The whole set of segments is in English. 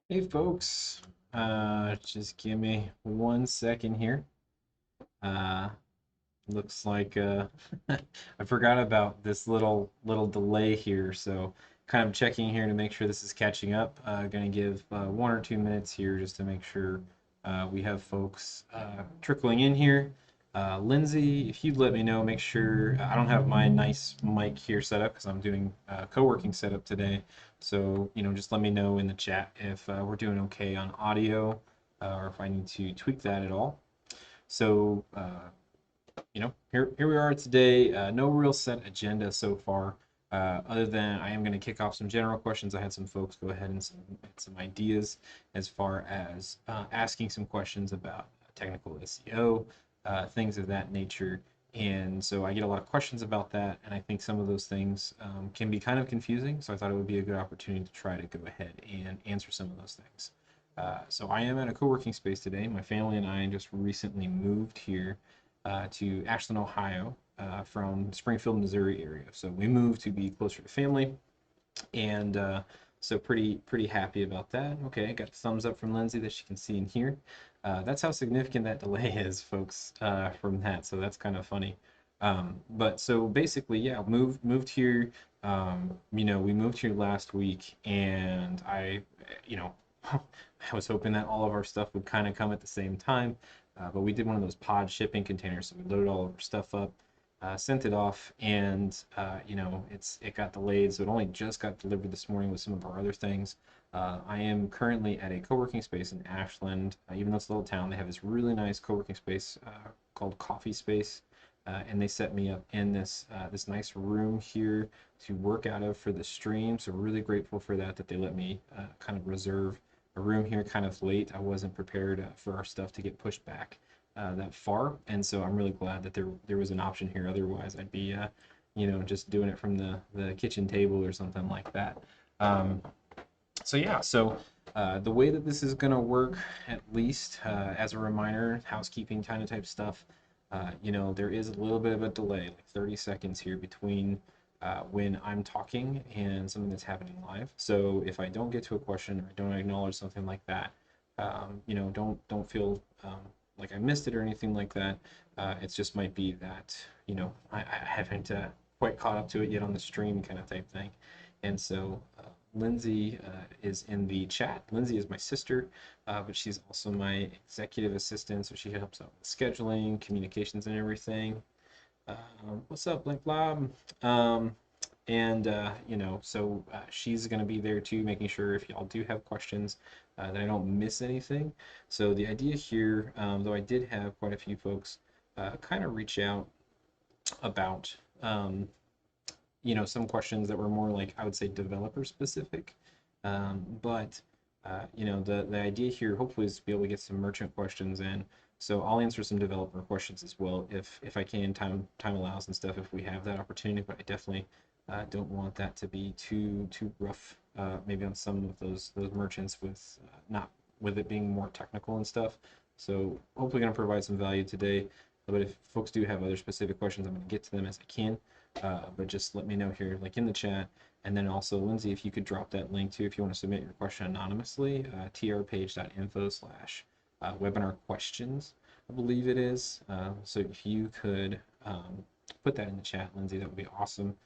Hey folks, just give me 1 second here. Uh, looks like I forgot about this little delay here, so kind of checking here to make sure this is catching up. Gonna give 1 or 2 minutes here just to make sure we have folks trickling in here. Lindsay, if you'd let me know, make sure I don't have my nice mic here set up because I'm doing co-working setup today. So, just let me know in the chat if we're doing okay on audio or if I need to tweak that at all. So, here we are today. No real set agenda so far, other than I am going to kick off some general questions. I had some folks go ahead and some ideas as far as asking some questions about technical SEO, things of that nature. And so I get a lot of questions about that, and I think some of those things can be kind of confusing. So I thought it would be a good opportunity to try to go ahead and answer some of those things. So I am at a co-working space today. My family and I just recently moved here to Ashland, Ohio, from Springfield, Missouri area. So we moved to be closer to family, and so pretty happy about that. Okay, I got a thumbs up from Lindsay that she can see in here. That's how significant that delay is, folks, from that. So that's kind of funny. But so basically, yeah, moved here. We moved here last week, and you know, I was hoping that all of our stuff would kind of come at the same time. But we did one of those pod shipping containers, so we loaded all of our stuff up, sent it off, and it got delayed, so it only just got delivered this morning with some of our other things. I am currently at a co-working space in Ashland. Even though it's a little town, they have this really nice co-working space called Coffee Space, and they set me up in this nice room here to work out of for the stream. So really grateful for that they let me kind of reserve a room here kind of late. I wasn't prepared for our stuff to get pushed back that far, and so I'm really glad that there was an option here. Otherwise, I'd be just doing it from the kitchen table or something like that. Um, so yeah, so the way that this is gonna work, at least as a reminder, housekeeping kind of type stuff. There is a little bit of a delay, like 30 seconds here between when I'm talking and something that's happening live. So if I don't get to a question or I don't acknowledge something like that, don't feel like I missed it or anything like that. It just might be that I haven't quite caught up to it yet on the stream kind of type thing. And so Lindsay is in the chat. Lindsay is my sister, but she's also my executive assistant, so she helps out with scheduling, communications, and everything. What's up, Blink Blob? And so she's going to be there too, making sure if y'all do have questions that I don't miss anything. So the idea here, though I did have quite a few folks kind of reach out about some questions that were more like I would say developer specific. But the idea here hopefully is to be able to get some merchant questions in. So I'll answer some developer questions as well if I can, time allows and stuff if we have that opportunity. But I definitely don't want that to be too rough. Maybe on some of those merchants with not with it being more technical and stuff. So hopefully going to provide some value today. But if folks do have other specific questions, I'm going to get to them as I can. But just let me know here, like in the chat. And then also, Lindsay, if you could drop that link too, if you want to submit your question anonymously, trpage.info/webinar questions, I believe it is. So if you could put that in the chat, Lindsay, that would be awesome.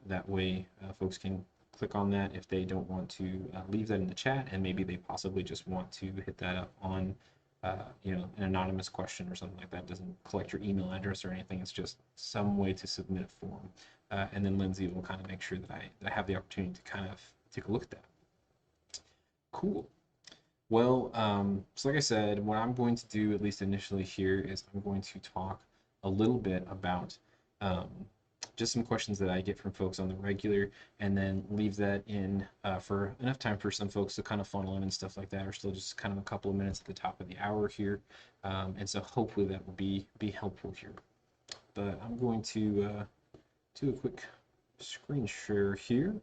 That way, folks can click on that if they don't want to leave that in the chat, and maybe they possibly just want to hit that up on an anonymous question or something like that. It doesn't collect your email address or anything. It's just some way to submit a form. And then Lindsay will kind of make sure that I have the opportunity to kind of take a look at that. Cool. Well, so like I said, what I'm going to do, at least initially here, is I'm going to talk a little bit about um, just some questions that I get from folks on the regular, and then leave that in for enough time for some folks to kind of funnel in and stuff like that, or still just kind of a couple of minutes at the top of the hour here. And so hopefully that will be helpful here. But I'm going to do a quick screen share here.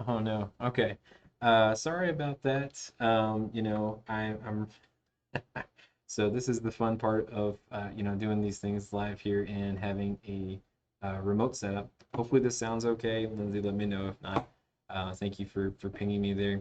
Oh no. Okay. Sorry about that. I'm so this is the fun part of doing these things live here and having a remote setup. Hopefully this sounds okay. Lindsay, let me know if not. Thank you for pinging me there.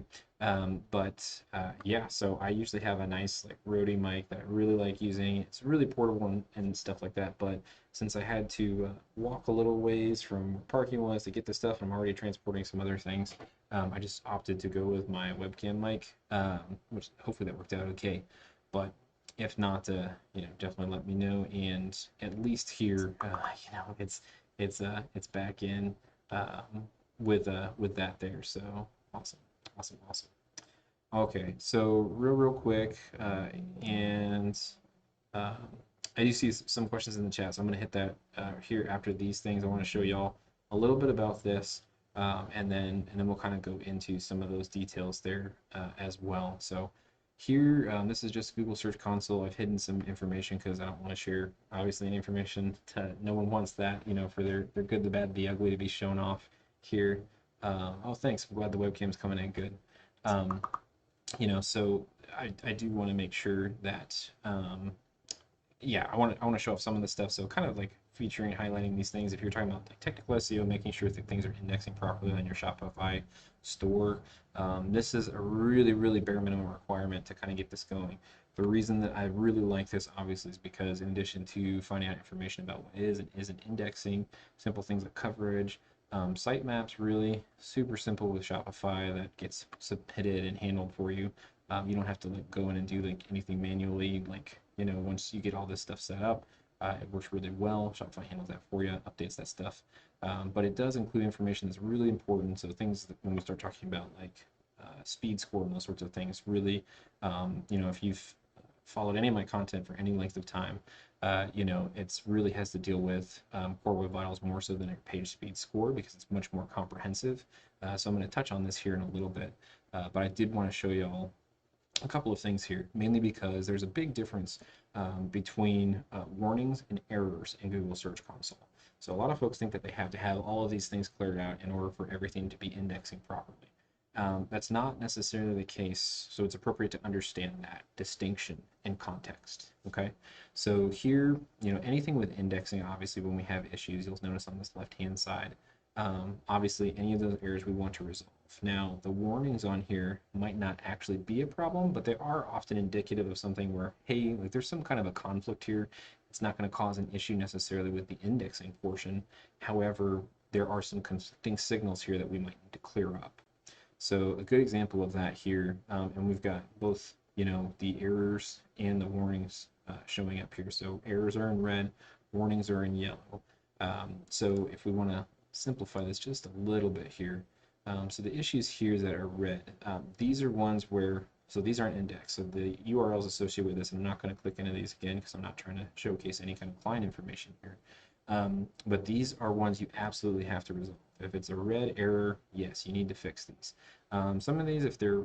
But yeah, so I usually have a nice like Rode mic that I really like using. It's really portable and stuff like that. But since I had to walk a little ways from where parking was to get the stuff, I'm already transporting some other things. I just opted to go with my webcam mic, which hopefully that worked out okay. But if not, definitely let me know. And at least here, it's back in with that there. So awesome, awesome, awesome. Okay, so real quick, and um, I do see some questions in the chat, so I'm going to hit that here after these things. I want to show y'all a little bit about this, and then we'll kind of go into some of those details there as well. So here, this is just Google Search Console. I've hidden some information because I don't want to share obviously any information. No one wants that, for their good, the bad, the ugly to be shown off here. Oh, thanks. I'm glad the webcam's coming in good. Um, so I do want to make sure that yeah, I want to show off some of the stuff. So kind of like featuring, highlighting these things. If you're talking about like technical SEO, making sure that things are indexing properly on your Shopify store, this is a really bare minimum requirement to kind of get this going. The reason that I really like this obviously is because in addition to finding out information about what is and isn't indexing, simple things like coverage, sitemaps, really super simple with Shopify that gets submitted and handled for you. You don't have to like go in and do like anything manually. Like once you get all this stuff set up, it works really well. Shopify handles that for you, updates that stuff. But it does include information that's really important. So things that when we start talking about like speed score and those sorts of things, really, if you've followed any of my content for any length of time, it's really has to deal with Core Web Vitals more so than a page speed score because it's much more comprehensive. So I'm going to touch on this here in a little bit, but I did want to show you all a couple of things here, mainly because there's a big difference between warnings and errors in Google Search Console. So a lot of folks think that they have to have all of these things cleared out in order for everything to be indexing properly. That's not necessarily the case, so it's appropriate to understand that distinction in context, okay? So here, anything with indexing, obviously when we have issues, you'll notice on this left-hand side, obviously any of those errors we want to resolve. Now, the warnings on here might not actually be a problem, but they are often indicative of something where, hey, like there's some kind of a conflict here. It's not going to cause an issue necessarily with the indexing portion. However, there are some conflicting signals here that we might need to clear up. So a good example of that here, and we've got both, the errors and the warnings showing up here. So errors are in red, warnings are in yellow. So if we want to simplify this just a little bit here, so the issues here that are red, these are ones where, so these aren't indexed. So the URLs associated with this, I'm not going to click into these again because I'm not trying to showcase any kind of client information here. But these are ones you absolutely have to resolve. If it's a red error, yes, you need to fix these. Some of these, if they're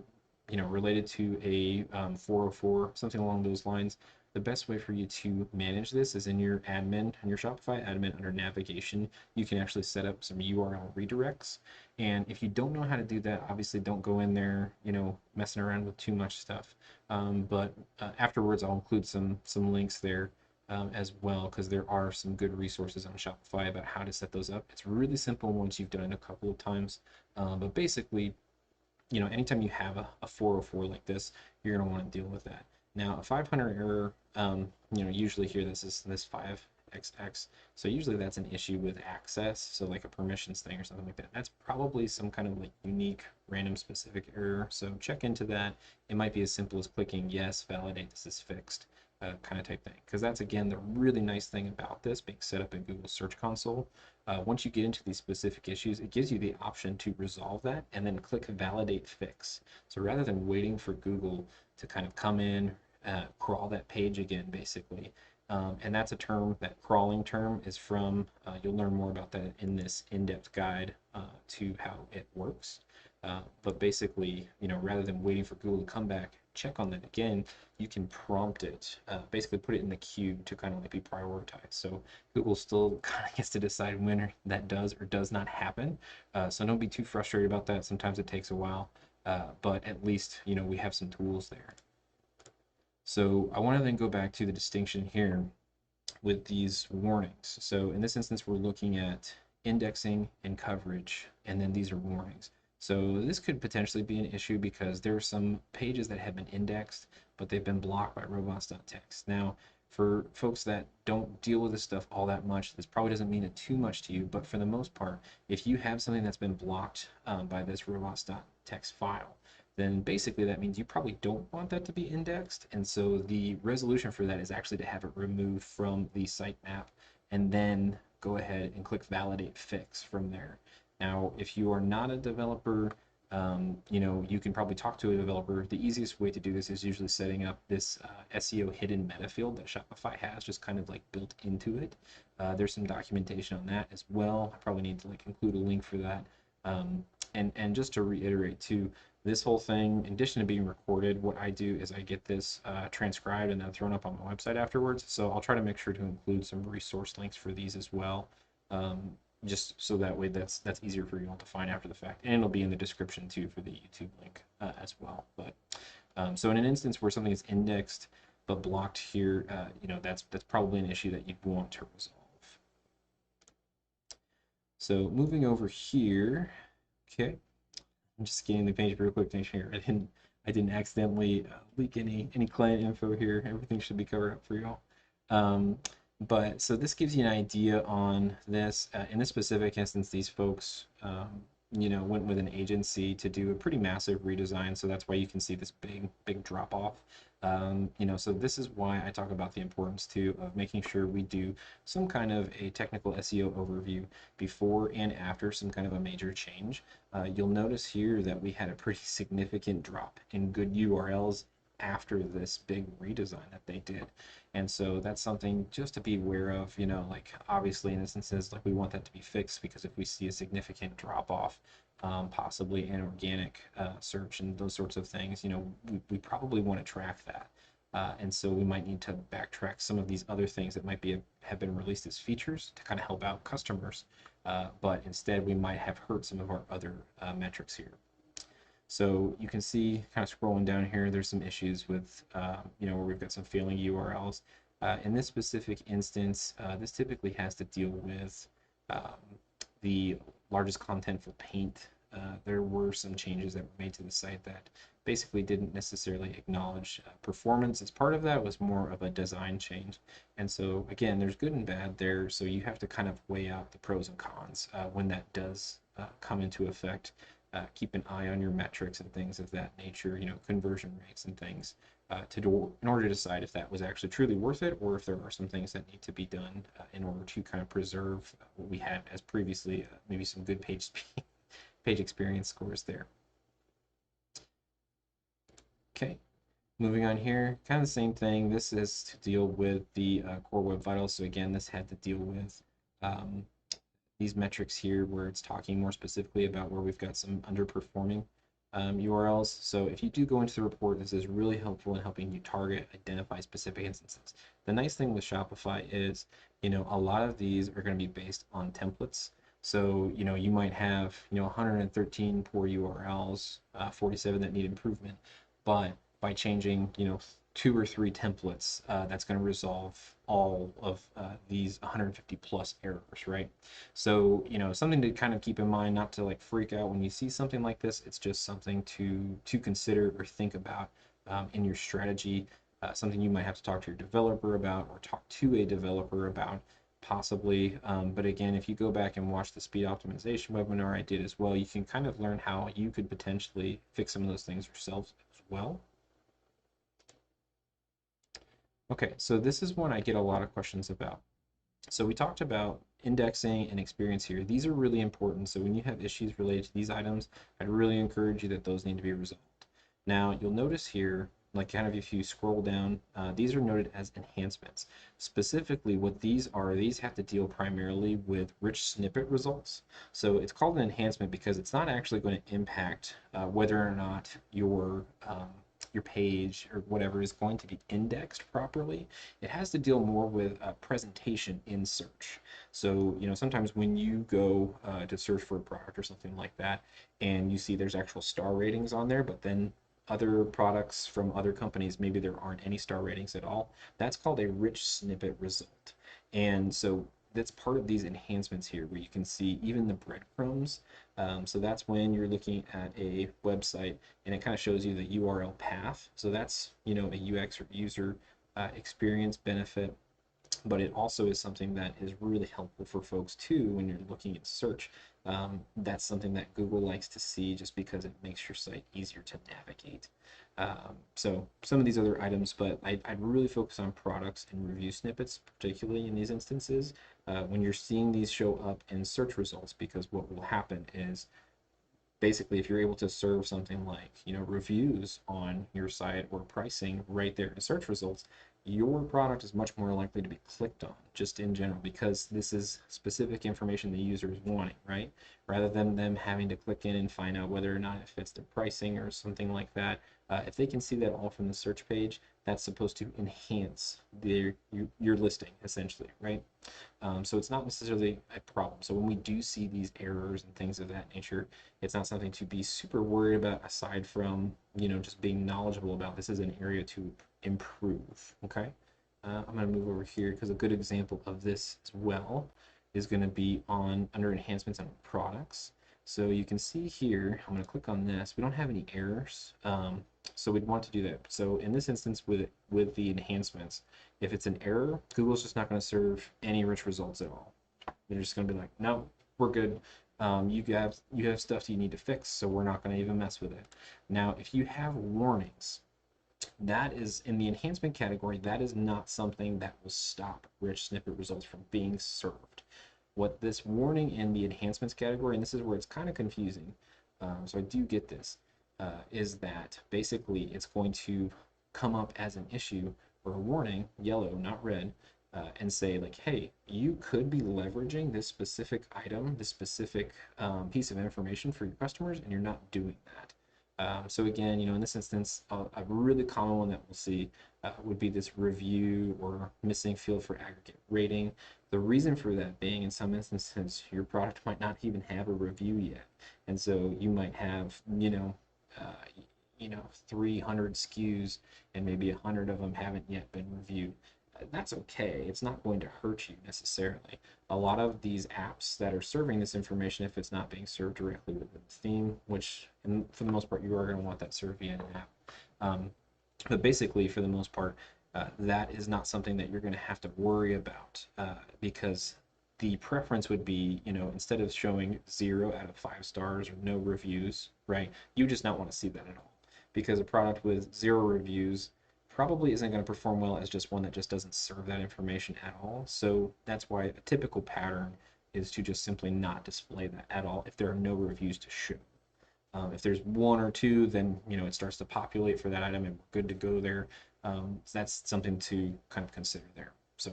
related to a 404, something along those lines, the best way for you to manage this is in your admin, in your Shopify admin under navigation, you can actually set up some URL redirects. And if you don't know how to do that, obviously don't go in there, messing around with too much stuff. But afterwards, I'll include some links there as well, because there are some good resources on Shopify about how to set those up. It's really simple once you've done it a couple of times. But basically, anytime you have a 404 like this, you're going to want to deal with that. Now, a 500 error, usually here this is this 5xx, so usually that's an issue with access, so like a permissions thing or something like that. That's probably some kind of like unique random specific error, so check into that. It might be as simple as clicking yes, validate this is fixed, kind of type thing, because that's again the really nice thing about this being set up in Google Search Console. Once you get into these specific issues, it gives you the option to resolve that and then click validate fix. So rather than waiting for Google to kind of come in, crawl that page again, basically, And that's a term, that crawling term is from, you'll learn more about that in this in-depth guide to how it works. But basically, rather than waiting for Google to come back, check on that again, you can prompt it, basically put it in the queue to kind of like be prioritized. So Google still kind of gets to decide when that does or does not happen. So don't be too frustrated about that. Sometimes it takes a while, but at least, we have some tools there. So I want to then go back to the distinction here with these warnings. So in this instance, we're looking at indexing and coverage, and then these are warnings. So this could potentially be an issue because there are some pages that have been indexed, but they've been blocked by robots.txt. Now, for folks that don't deal with this stuff all that much, this probably doesn't mean it too much to you, but for the most part, if you have something that's been blocked by this robots.txt file, then basically that means you probably don't want that to be indexed. And so the resolution for that is actually to have it removed from the sitemap and then go ahead and click validate fix from there. Now, if you are not a developer, you can probably talk to a developer. The easiest way to do this is usually setting up this SEO hidden meta field that Shopify has just kind of like built into it. There's some documentation on that as well. I probably need to like include a link for that. And just to reiterate too, this whole thing, in addition to being recorded, what I do is I get this transcribed and then thrown up on my website afterwards. So I'll try to make sure to include some resource links for these as well, just so that way that's easier for you all to find after the fact. And it'll be in the description too for the YouTube link as well. But so in an instance where something is indexed but blocked here, that's probably an issue that you'd want to resolve. So moving over here, okay. I'm just scanning the page real quick to make sure I didn't accidentally leak any client info here. Everything should be covered up for y'all. But so this gives you an idea on this. In this specific instance, these folks, went with an agency to do a pretty massive redesign. So that's why you can see this big drop off. So this is why I talk about the importance too of making sure we do some kind of a technical SEO overview before and after some kind of a major change. You'll notice here that we had a pretty significant drop in good URLs after this big redesign that they did. And so that's something just to be aware of, like obviously in instances like we want that to be fixed, because if we see a significant drop off, possibly an organic search and those sorts of things, we probably want to track that. And so we might need to backtrack some of these other things that might have been released as features to kind of help out customers. But instead we might have hurt some of our other metrics here. So you can see kind of scrolling down here, there's some issues with, where we've got some failing URLs. In this specific instance, this typically has to deal with the largest contentful paint. There were some changes that were made to the site that basically didn't necessarily acknowledge performance as part of that. It was more of a design change. And so again, there's good and bad there. So you have to kind of weigh out the pros and cons when that does come into effect. Keep an eye on your metrics and things of that nature, conversion rates and things, in order to decide if that was actually truly worth it, or if there are some things that need to be done in order to kind of preserve what we had as previously, maybe some good page experience scores there. Okay, moving on here, kind of the same thing. This is to deal with the core web vitals. So again, this had to deal with these metrics here where it's talking more specifically about where we've got some underperforming URLs. So if you do go into the report, this is really helpful in helping you target, identify specific instances. The nice thing with Shopify is, a lot of these are going to be based on templates. So, you might have, 113 poor URLs, 47 that need improvement, but by changing, 2 or 3 templates, that's going to resolve all of these 150 plus errors, right? So, something to kind of keep in mind, not to like freak out when you see something like this. It's just something to consider or think about in your strategy, something you might have to talk to your developer about or talk to a developer about possibly. But again, if you go back and watch the speed optimization webinar I did as well, you can kind of learn how you could potentially fix some of those things yourself as well. Okay, so this is one I get a lot of questions about. So we talked about indexing and experience here. These are really important. So when you have issues related to these items, I'd really encourage you that those need to be resolved. Now you'll notice here, like kind of if you scroll down, these are noted as enhancements. Specifically, what these are, these have to deal primarily with rich snippet results. So it's called an enhancement because it's not actually going to impact whether or not your page or whatever is going to be indexed properly. It has to deal more with presentation in search. So, sometimes when you go to search for a product or something like that, and you see there's actual star ratings on there, but then other products from other companies, maybe there aren't any star ratings at all. That's called a rich snippet result. And so that's part of these enhancements here where you can see even the breadcrumbs. So that's when you're looking at a website and it kind of shows you the URL path. So that's, a UX or user experience benefit, but it also is something that is really helpful for folks too when you're looking at search. That's something that Google likes to see just because it makes your site easier to navigate. So some of these other items, but I'd really focus on products and review snippets, particularly in these instances, when you're seeing these show up in search results, because what will happen is basically if you're able to serve something like reviews on your site or pricing right there in search results, your product is much more likely to be clicked on just in general because this is specific information the user is wanting, right? Rather than them having to click in and find out whether or not it fits their pricing or something like that. If they can see that all from the search page, that's supposed to enhance your listing essentially, right? So it's not necessarily a problem. So when we do see these errors and things of that nature, it's not something to be super worried about aside from, just being knowledgeable about this is an area to improve, okay? I'm going to move over here because a good example of this as well is going to be under enhancements on products. So you can see here, I'm going to click on this. We don't have any errors, so we'd want to do that. So in this instance with the enhancements, if it's an error, Google's just not going to serve any rich results at all. They're just going to be like, no, we're good. You have stuff you need to fix, so we're not going to even mess with it. Now, if you have warnings, that is in the enhancement category, that is not something that will stop rich snippet results from being served. What this warning in the enhancements category, and this is where it's kind of confusing, so I do get this, is that basically it's going to come up as an issue or a warning, yellow, not red, and say like, hey, you could be leveraging this specific item, this specific piece of information for your customers, and you're not doing that. So again, in this instance, a really common one that we'll see would be this review or missing field for aggregate rating. The reason for that being, in some instances, your product might not even have a review yet, and so you might have, 300 SKUs, and maybe 100 of them haven't yet been reviewed. That's okay. It's not going to hurt you necessarily. A lot of these apps that are serving this information, if it's not being served directly with the theme, which for the most part you are going to want that served via an app. But basically, for the most part, that is not something that you're going to have to worry about because the preference would be, instead of showing 0 out of 5 stars or no reviews, right? You just not want to see that at all, because a product with 0 reviews probably isn't going to perform well as just one that just doesn't serve that information at all. So that's why a typical pattern is to just simply not display that at all if there are no reviews to show. If there's 1 or 2, then it starts to populate for that item and we're good to go there. So that's something to kind of consider there. So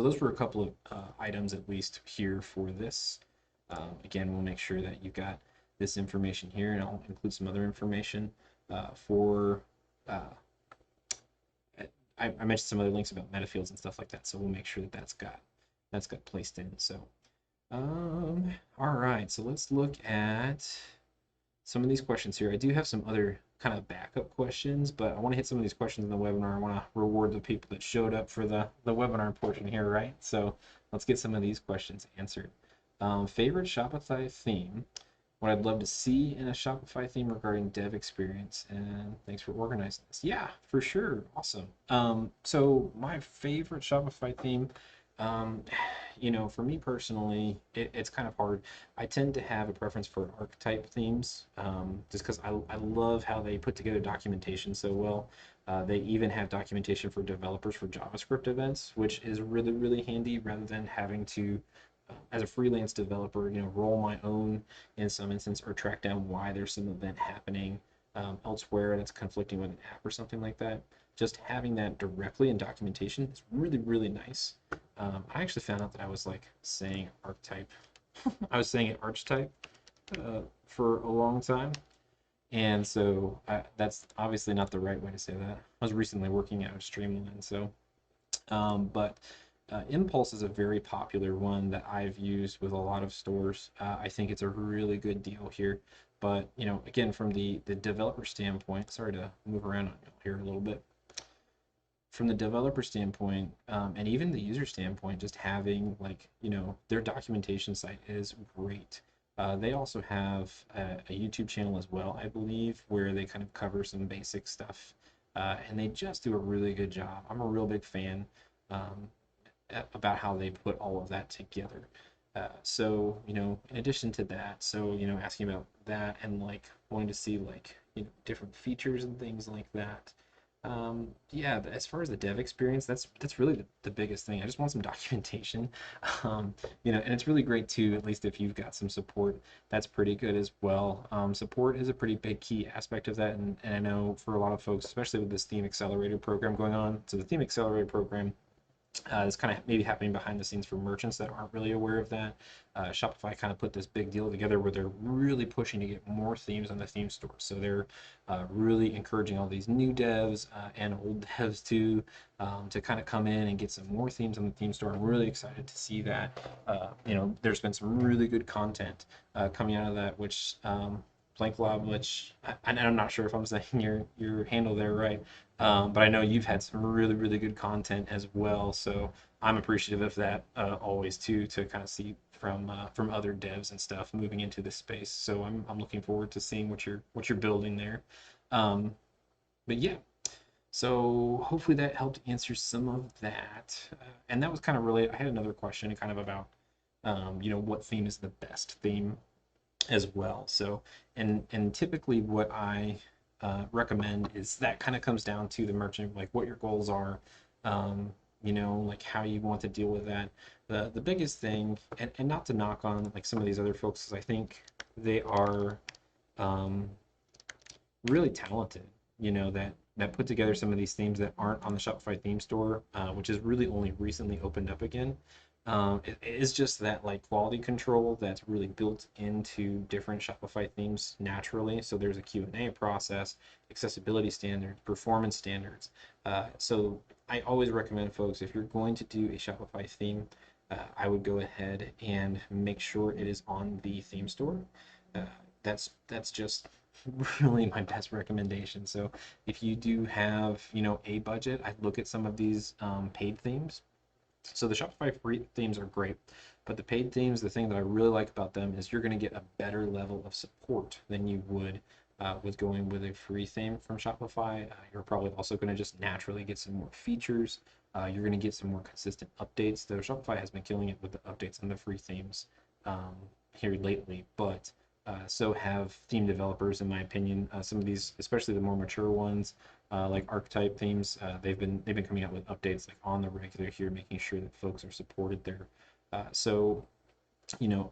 those were a couple of items at least here for this. Again, we'll make sure that you got this information here, and I'll include some other information for I mentioned some other links about meta fields and stuff like that, so we'll make sure that that's got placed in. So all right, so let's look at some of these questions here. I do have some other kind of backup questions, but I want to hit some of these questions in the webinar. I want to reward the people that showed up for the webinar portion here, right? So let's get some of these questions answered. Favorite Shopify theme? What I'd love to see in a Shopify theme regarding dev experience, and thanks for organizing this. Yeah, for sure. Awesome. So my favorite Shopify theme, for me personally, it's kind of hard. I tend to have a preference for Archetype Themes, just because I love how they put together documentation so well. They even have documentation for developers for JavaScript events, which is really, really handy rather than having to, as a freelance developer, roll my own in some instance or track down why there's some event happening elsewhere that's conflicting with an app or something like that, just having that directly in documentation is really, really nice. I actually found out that I was like saying archetype. I was saying it archetype for a long time. And so that's obviously not the right way to say that. I was recently working out of Streamline, so but Impulse is a very popular one that I've used with a lot of stores. I think it's a really good deal here. But again, from the developer standpoint, sorry to move around on you here a little bit. From the developer standpoint, and even the user standpoint, just having their documentation site is great. They also have a YouTube channel as well, I believe, where they kind of cover some basic stuff, and they just do a really good job. I'm a real big fan um, about how they put all of that together. So, in addition to that, so, asking about that and like wanting to see different features and things like that. Yeah, as far as the dev experience, that's really the biggest thing. I just want some documentation. And it's really great too, at least if you've got some support, that's pretty good as well. Support is a pretty big key aspect of that, and I know for a lot of folks, especially with this Theme Accelerator program going on. So the Theme Accelerator program is kind of maybe happening behind the scenes for merchants that aren't really aware of that. Shopify kind of put this big deal together where they're really pushing to get more themes on the theme store. So they're really encouraging all these new devs and old devs too to kind of come in and get some more themes on the theme store. I'm really excited to see that. There's been some really good content coming out of that, which Blank Lob, which I'm not sure if I'm saying your handle there right, but I know you've had some really, really good content as well. So I'm appreciative of that always too, to kind of see from other devs and stuff moving into this space. So I'm looking forward to seeing what you're building there. Um, but yeah, so hopefully that helped answer some of that. And that was kind of really, I had another question kind of about what theme is the best theme as well. So, and typically what I recommend is that kind of comes down to the merchant, like what your goals are, like how you want to deal with that. The biggest thing, and not to knock on like some of these other folks, because I think they are um, really talented, that put together some of these themes that aren't on the Shopify theme store, which is really only recently opened up again. It is just that like quality control that's really built into different Shopify themes naturally. So there's a Q&A process, accessibility standards, performance standards. So I always recommend folks, if you're going to do a Shopify theme, I would go ahead and make sure it is on the theme store. Uh, that's just really my best recommendation. So if you do have, a budget, I'd look at some of these paid themes. So the Shopify free themes are great, but the paid themes, the thing that I really like about them is you're going to get a better level of support than you would with going with a free theme from Shopify. You're probably also going to just naturally get some more features. You're going to get some more consistent updates. Though Shopify has been killing it with the updates on the free themes here lately, but so have theme developers, in my opinion. Some of these, especially the more mature ones, like Archetype Themes, they've been coming out with updates like on the regular here, making sure that folks are supported there. So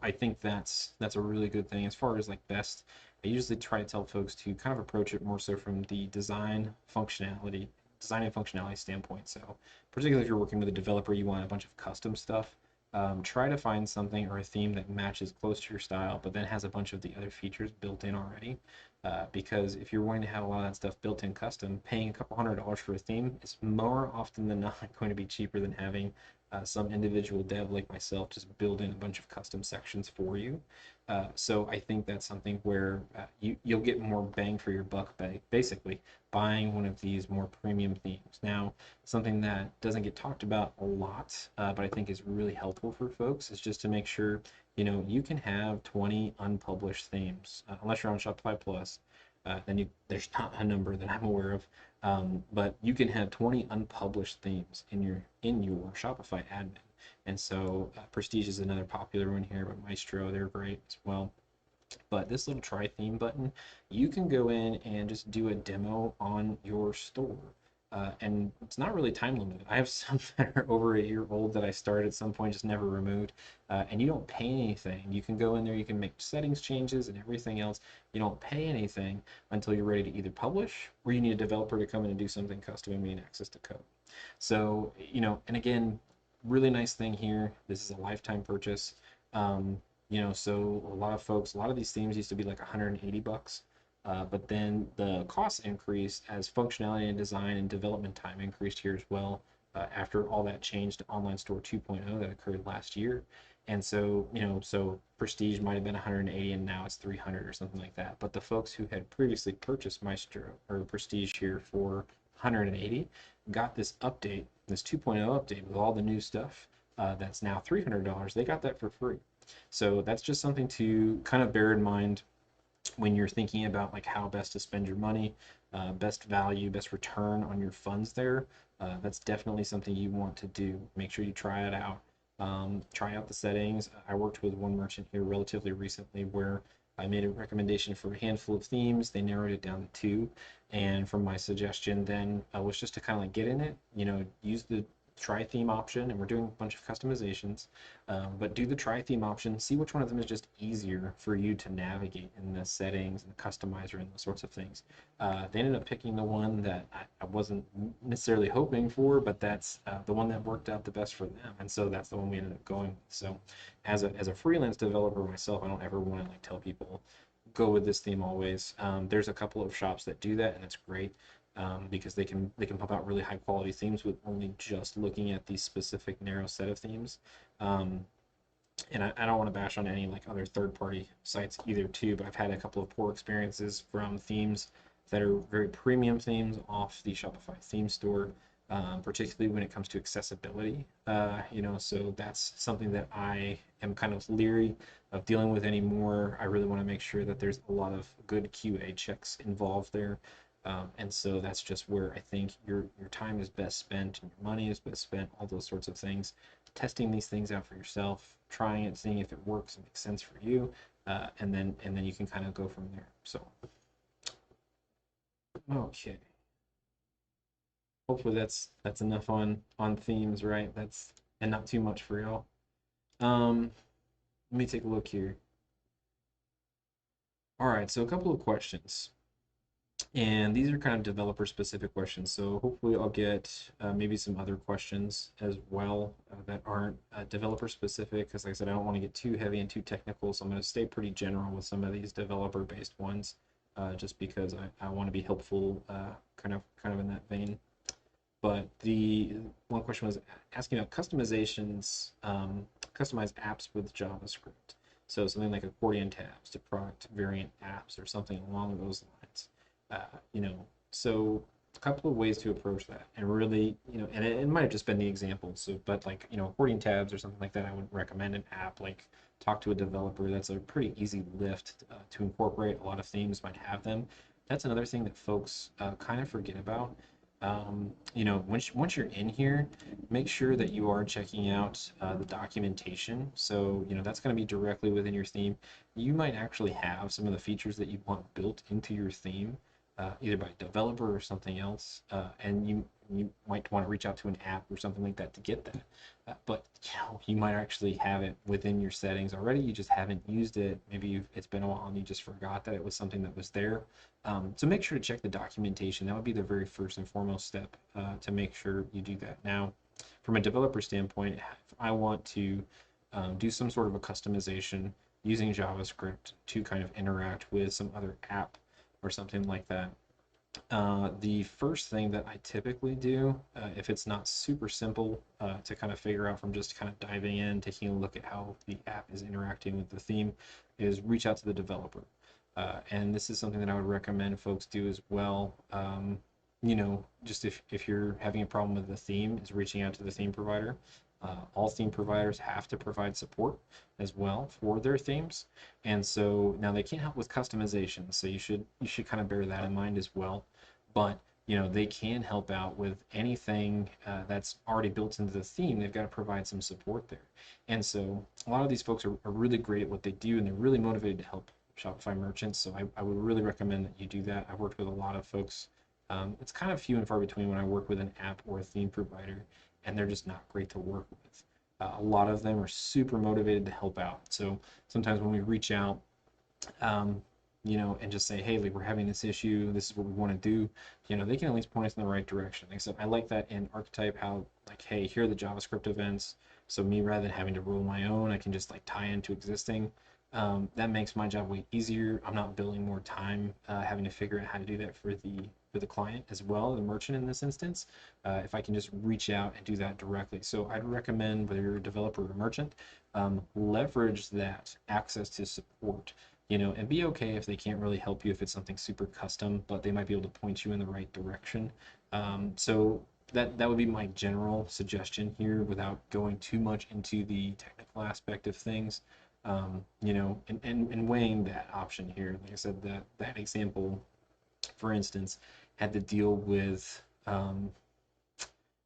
I think that's a really good thing. As far as like best, I usually try to tell folks to kind of approach it more so from the design and functionality standpoint. So particularly if you're working with a developer, you want a bunch of custom stuff. Try to find something or a theme that matches close to your style, but then has a bunch of the other features built in already. Because if you're going to have a lot of that stuff built in custom, paying a couple $100 for a theme is more often than not going to be cheaper than having some individual dev like myself just build in a bunch of custom sections for you. So I think that's something where you'll get more bang for your buck, basically buying one of these more premium themes. Now, something that doesn't get talked about a lot, but I think is really helpful for folks, is just to make sure you can have 20 unpublished themes, unless you're on Shopify Plus. Then there's not a number that I'm aware of, but you can have 20 unpublished themes in your Shopify admin. And so Prestige is another popular one here, but Maestro, they're great as well. But this little try theme button, you can go in and just do a demo on your store. And it's not really time limited. I have some that are over a year old that I started at some point, just never removed. And you don't pay anything. You can go in there, you can make settings changes and everything else. You don't pay anything until you're ready to either publish or you need a developer to come in and do something custom and gain access to code. So, and again, really nice thing here. This is a lifetime purchase. So a lot of folks, a lot of these themes used to be like 180 bucks. But then the costs increased as functionality and design and development time increased here as well after all that changed to Online Store 2.0 that occurred last year. And so, so Prestige might have been 180 and now it's 300 or something like that. But the folks who had previously purchased Maestro or Prestige here for 180 got this update, this 2.0 update with all the new stuff that's now $300. They got that for free. So that's just something to kind of bear in mind when you're thinking about like how best to spend your money, best value, best return on your funds there. That's definitely something you want to do. Make sure you try it out. Try out the settings. I worked with one merchant here relatively recently where I made a recommendation for a handful of themes. They narrowed it down to two. And from my suggestion then was just to kind of like get in it, use the try theme option, and we're doing a bunch of customizations, but do the try theme option, see which one of them is just easier for you to navigate in the settings and the customizer and those sorts of things. They ended up picking the one that I wasn't necessarily hoping for, but that's the one that worked out the best for them, and so that's the one we ended up going with. So as a freelance developer myself, I don't ever want to like tell people go with this theme always. There's a couple of shops that do that, and it's great because they can pump out really high quality themes with only just looking at these specific narrow set of themes. Um, and I don't want to bash on any like other third party sites either too, but I've had a couple of poor experiences from themes that are very premium themes off the Shopify theme store, particularly when it comes to accessibility. So that's something that I am kind of leery of dealing with anymore. I really want to make sure that there's a lot of good QA checks involved there. And so that's just where I think your time is best spent and your money is best spent, all those sorts of things. Testing these things out for yourself, trying it, seeing if it works and makes sense for you, and then you can kind of go from there. So, okay, hopefully that's enough on themes, right? That's and not too much for y'all. Um, Let me take a look here. All right, so a couple of questions. And these are kind of developer specific questions. So hopefully I'll get maybe some other questions as well that aren't developer specific. Because like I said, I don't want to get too heavy and too technical. So I'm going to stay pretty general with some of these developer based ones just because I want to be helpful kind of in that vein. But the one question was asking about customizations, customized apps with JavaScript. So something like accordion tabs to product variant apps or something along those lines. Uh, you know, so a couple of ways to approach that, and really, and it might have just been the example. So, but like, accordion tabs or something like that, I would recommend an app like talk to a developer. That's a pretty easy lift to incorporate. A lot of themes might have them. That's another thing that folks kind of forget about. Once you're in here, make sure that you are checking out the documentation. So, that's going to be directly within your theme. You might actually have some of the features that you want built into your theme, either by developer or something else, and you might want to reach out to an app or something like that to get that. But you might actually have it within your settings already. You just haven't used it. Maybe it's been a while and you just forgot that it was something that was there. So make sure to check the documentation. That would be the very first and foremost step to make sure you do that. Now, from a developer standpoint, if I want to do some sort of a customization using JavaScript to kind of interact with some other app or something like that, the first thing that I typically do, if it's not super simple to kind of figure out from just kind of diving in, taking a look at how the app is interacting with the theme, is reach out to the developer. And this is something that I would recommend folks do as well. Just if you're having a problem with the theme, is reaching out to the theme provider. All theme providers have to provide support as well for their themes, and so now they can't help with customization. So you should kind of bear that in mind as well. But they can help out with anything that's already built into the theme. They've got to provide some support there, and so a lot of these folks are really great at what they do, and they're really motivated to help Shopify merchants. So I would really recommend that you do that. I've worked with a lot of folks It's kind of few and far between when I work with an app or a theme provider, and they're just not great to work with. A lot of them are super motivated to help out. So sometimes when we reach out, um, and just say, hey, like we're having this issue, this is what we want to do, they can at least point us in the right direction. Like I said, I like that in Archetype, how like, hey, here are the JavaScript events. So me, rather than having to rule my own, I can just like tie into existing. That makes my job way easier. I'm not billing more time, having to figure out how to do that for the client as well, the merchant in this instance. If I can just reach out and do that directly. So I'd recommend, whether you're a developer or merchant, leverage that access to support, and be okay if they can't really help you if it's something super custom, but they might be able to point you in the right direction. So that would be my general suggestion here, without going too much into the technical aspect of things. And weighing that option here. Like I said, that example, for instance, had to deal with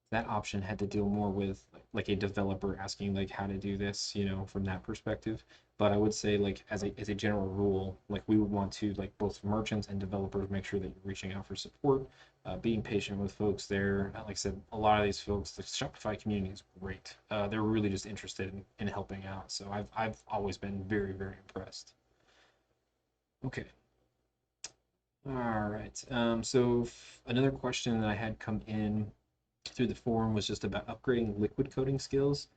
that option had to deal more with like a developer asking like how to do this, from that perspective. But I would say, like, as a general rule, like we would want to, like, both merchants and developers, make sure that you're reaching out for support, being patient with folks there. Like I said, a lot of these folks, the Shopify community is great. They're really just interested in helping out. So I've always been very, very impressed. Okay. All right. Another question that I had come in through the forum was just about upgrading liquid coding skills.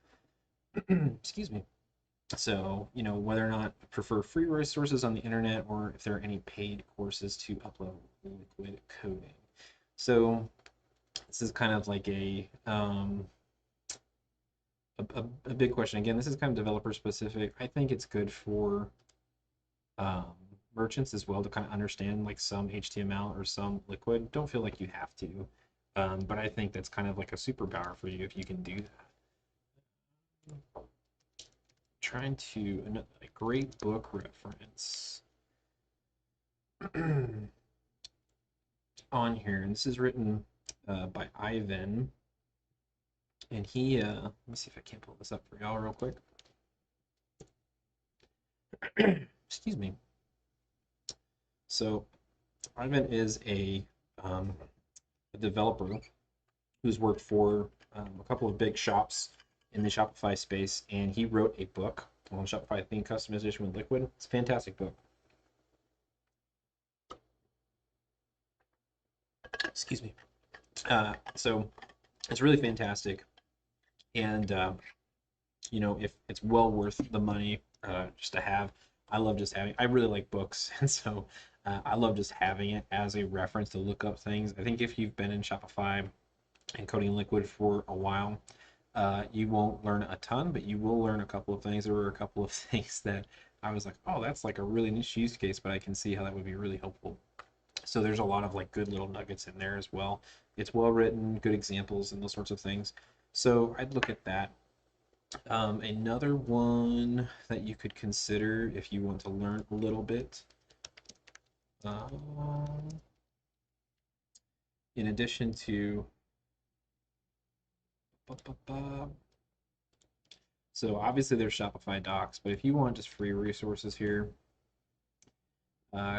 Excuse me. So, whether or not I prefer free resources on the internet, or if there are any paid courses to upload liquid coding. So this is kind of like a big question. Again, this is kind of developer specific. I think it's good for um, merchants as well to kind of understand like some HTML or some liquid. Don't feel like you have to, but I think that's kind of like a superpower for you if you can do that. Trying to a great book reference on here, and this is written by Ivan, and he let me see if I can't pull this up for y'all real quick. Excuse me. So Ivan is a developer who's worked for a couple of big shops in the Shopify space, and he wrote a book on Shopify theme customization with Liquid. It's a fantastic book. Excuse me. So it's really fantastic, and if it's well worth the money just to have. I love just having. I really like books, and so I love just having it as a reference to look up things. I think if you've been in Shopify and coding Liquid for a while, you won't learn a ton, but you will learn a couple of things. There were a couple of things that I was like, oh, that's like a really niche use case, but I can see how that would be really helpful. So there's a lot of like good little nuggets in there as well. It's well written, good examples, and those sorts of things. So I'd look at that. Another one that you could consider if you want to learn a little bit, in addition to, so obviously there's Shopify docs, but if you want just free resources here,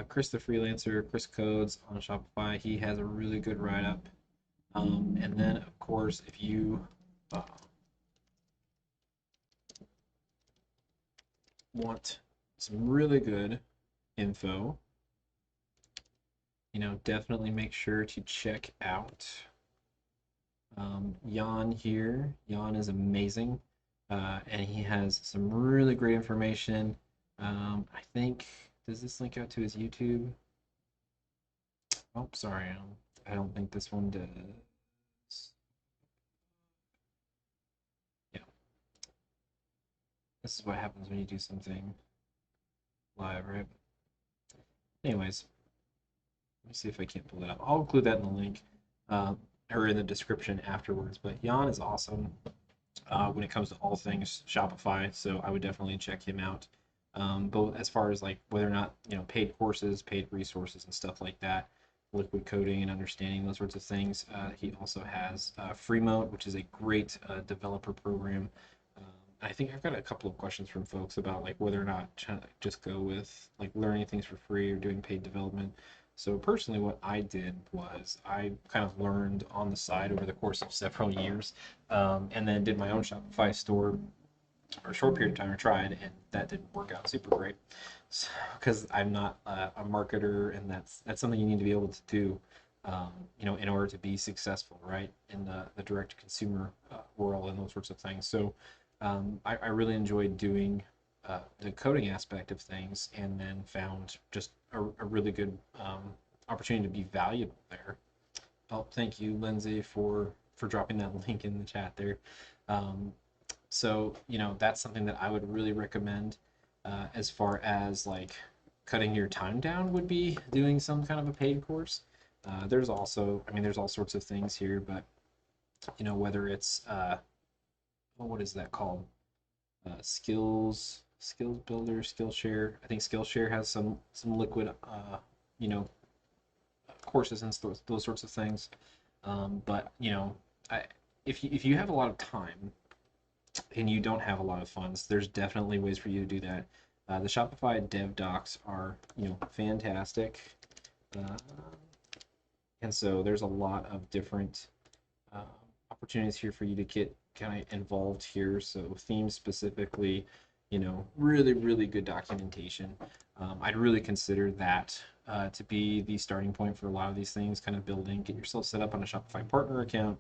Chris the Freelancer, Chris Codes on Shopify, he has a really good write-up. And then, of course, if you want some really good info, definitely make sure to check out Jan here. Jan is amazing, and he has some really great information. I think, does this link out to his YouTube? Oh, sorry, I don't think this one does. Yeah. This is what happens when you do something live, right? Anyways, let me see if I can't pull that up. I'll include that in the link, or in the description afterwards. But Jan is awesome when it comes to all things Shopify, so I would definitely check him out. Both as far as like whether or not paid courses, paid resources, and stuff like that, liquid coding and understanding those sorts of things. He also has Free Mode, which is a great developer program. I think I've got a couple of questions from folks about like whether or not just go with like learning things for free or doing paid development. So personally, what I did was I kind of learned on the side over the course of several years, and then did my own Shopify store for a short period of time. I tried, and that didn't work out super great. So, because I'm not a marketer, and that's something you need to be able to do, in order to be successful, right, in the direct to consumer world and those sorts of things. So, I really enjoyed doing the coding aspect of things, and then found just a really good opportunity to be valuable there. Oh, thank you, Lindsay, for dropping that link in the chat there. Um, so, that's something that I would really recommend as far as like cutting your time down would be doing some kind of a paid course. There's also, I mean, there's all sorts of things here, but whether it's what is that called? Skills Builder, Skillshare. I think Skillshare has some liquid, you know, courses and those sorts of things. But I, if you have a lot of time and you don't have a lot of funds, there's definitely ways for you to do that. The Shopify Dev Docs are fantastic, uh, and so there's a lot of different uh, opportunities here for you to get kind of involved here. So themes specifically, really really good documentation. I'd really consider that to be the starting point for a lot of these things. Kind of building, get yourself set up on a Shopify partner account.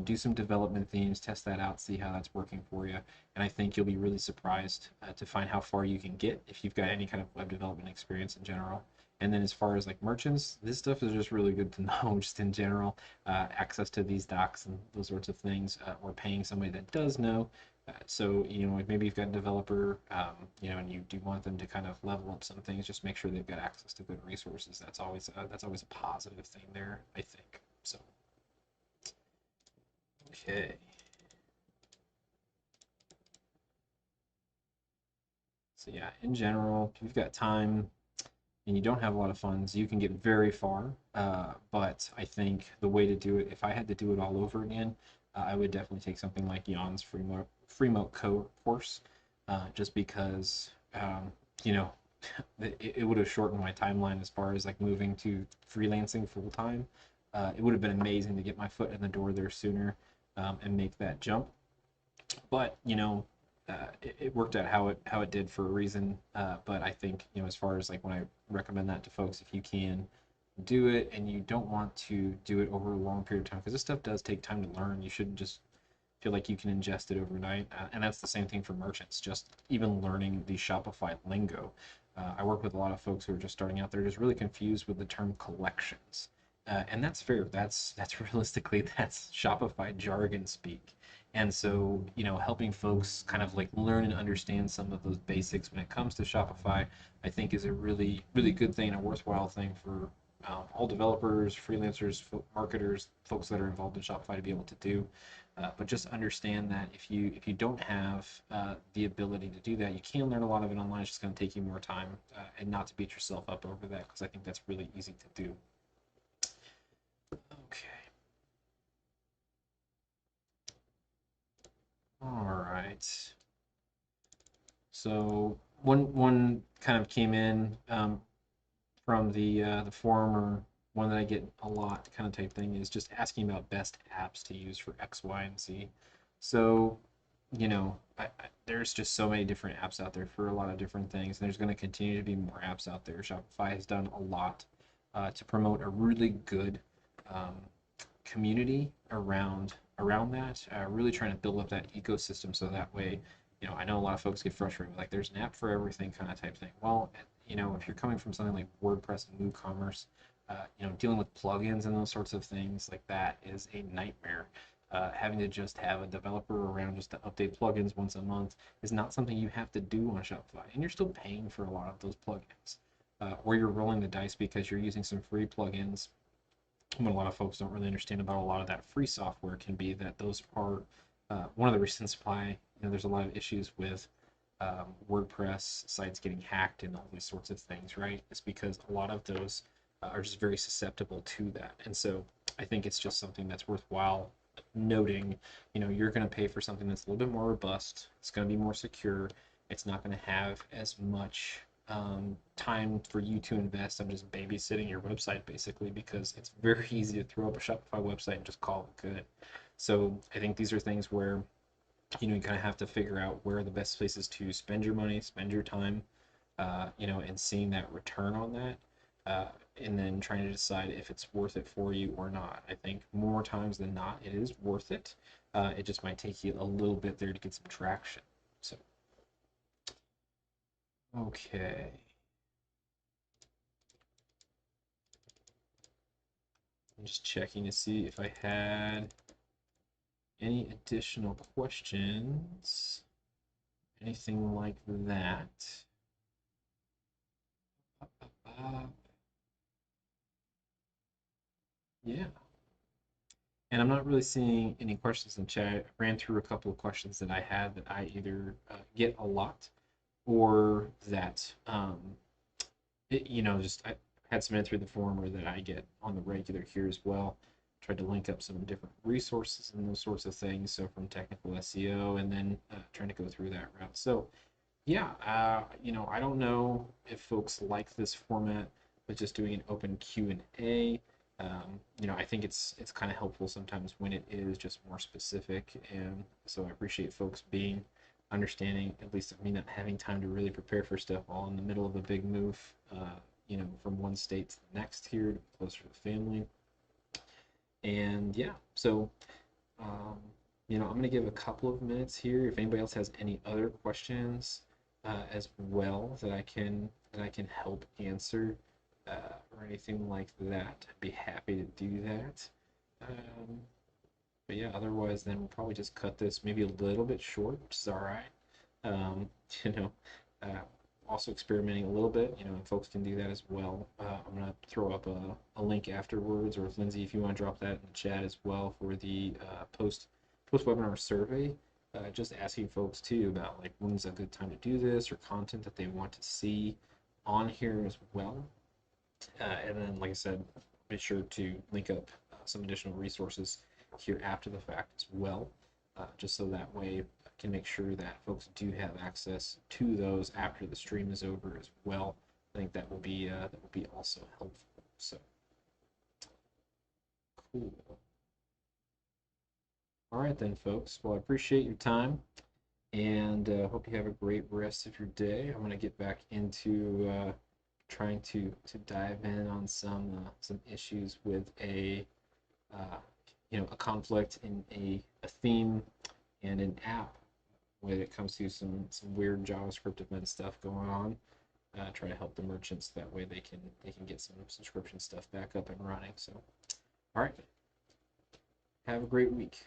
Do some development themes, test that out, see how that's working for you. And I think you'll be really surprised to find how far you can get if you've got any kind of web development experience in general. And then as far as like merchants, this stuff is just really good to know just in general. Access to these docs and those sorts of things, or paying somebody that does know. So, like maybe you've got a developer, and you do want them to kind of level up some things, just make sure they've got access to good resources. That's always a positive thing there, I think. So, okay. So yeah, in general, if you've got time and you don't have a lot of funds, you can get very far. But I think the way to do it, if I had to do it all over again, I would definitely take something like Jan's free mode course, just because you know it would have shortened my timeline as far as like moving to freelancing full time. It would have been amazing to get my foot in the door there sooner, and make that jump. But it worked out how it did for a reason. But I think as far as like when I recommend that to folks, if you can do it and you don't want to do it over a long period of time, because this stuff does take time to learn, you shouldn't just feel like you can ingest it overnight. And that's the same thing for merchants, just even learning the Shopify lingo. I work with a lot of folks who are just starting out. They're just really confused with the term collections. And that's fair. That's realistically that's Shopify jargon speak. And so, helping folks kind of like learn and understand some of those basics when it comes to Shopify, I think is a really, really good thing and a worthwhile thing for all developers, freelancers, marketers, folks that are involved in Shopify to be able to do. But just understand that if you don't have the ability to do that, you can learn a lot of it online. It's just going to take you more time, and not to beat yourself up over that, because I think that's really easy to do. Okay. All right. So one kind of came in from the forum, or one that I get a lot kind of type thing, is just asking about best apps to use for X, Y, and Z. So, there's just so many different apps out there for a lot of different things, and there's going to continue to be more apps out there. Shopify has done a lot to promote a really good um, community around that. Really trying to build up that ecosystem, so that way, I know a lot of folks get frustrated with like there's an app for everything kind of type thing. Well, if you're coming from something like WordPress and WooCommerce, dealing with plugins and those sorts of things like that is a nightmare. Having to just have a developer around just to update plugins once a month is not something you have to do on Shopify, and you're still paying for a lot of those plugins. Or you're rolling the dice because you're using some free plugins. What a lot of folks don't really understand about a lot of that free software can be that those are one of the reasons why there's a lot of issues with WordPress sites getting hacked and all these sorts of things, right? It's because a lot of those are just very susceptible to that. And so I think it's just something that's worthwhile noting. You're going to pay for something that's a little bit more robust. It's going to be more secure. It's not going to have as much time for you to invest on just babysitting your website basically, because it's very easy to throw up a Shopify website and just call it good. So I think these are things where you kind of have to figure out where are the best places to spend your money, spend your time, and seeing that return on that, and then trying to decide if it's worth it for you or not. I think more times than not, it is worth it. It just might take you a little bit there to get some traction. So, okay. I'm just checking to see if I had any additional questions, anything like that. Yeah. And I'm not really seeing any questions in chat. I ran through a couple of questions that I had that I either get a lot or that, just I had submitted through the form or that I get on the regular here as well. Tried to link up some different resources and those sorts of things. So from technical SEO and then trying to go through that route. So yeah, I don't know if folks like this format, but just doing an open Q&A. I think it's kind of helpful sometimes when it is just more specific, and so I appreciate folks being understanding, at least of me not having time to really prepare for stuff all in the middle of a big move, from one state to the next here to be closer to the family. And yeah, so I'm going to give a couple of minutes here if anybody else has any other questions as well that I can help answer or anything like that. I'd be happy to do that. But yeah, otherwise, then we'll probably just cut this maybe a little bit short, which is all right. Um, you know, uh, Also experimenting a little bit, and folks can do that as well. I'm gonna throw up a link afterwards, or if Lindsay, if you want to drop that in the chat as well for the post webinar survey. Just asking folks too about like when's a good time to do this or content that they want to see on here as well. And then, like I said, be sure to link up some additional resources here after the fact as well, just so that way I can make sure that folks do have access to those after the stream is over as well. I think that will be also helpful. So cool. All right then, folks. Well, I appreciate your time, and hope you have a great rest of your day. I'm gonna get back into trying to dive in on some issues with uh, a conflict in a theme and an app when it comes to some weird JavaScript event stuff going on. Try to help the merchants that way they can get some subscription stuff back up and running. So, all right, have a great week.